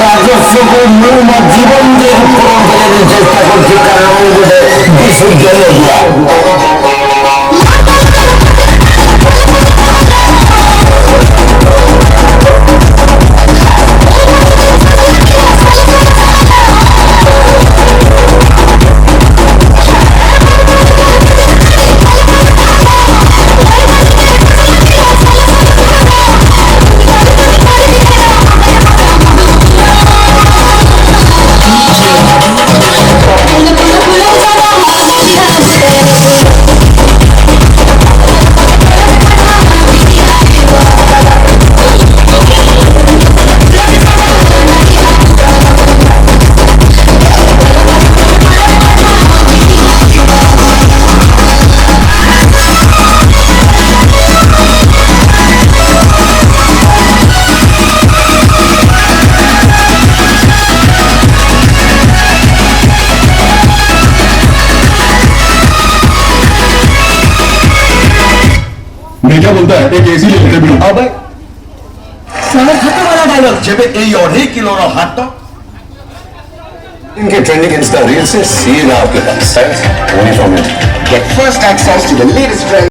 রাজস্বকে মূল জীবন দিয়ে চেষ্টা করছি, কারণ বিশুদ্ধ क्या बोलता है एक एसी ले लेते अबे साला खत्म वाला डायलॉग जब ये और ही किलो रो हाथ तो इनके ट्रेंडिंग इंस्टा रील से सीधा आपके पास। get first access to the latest trend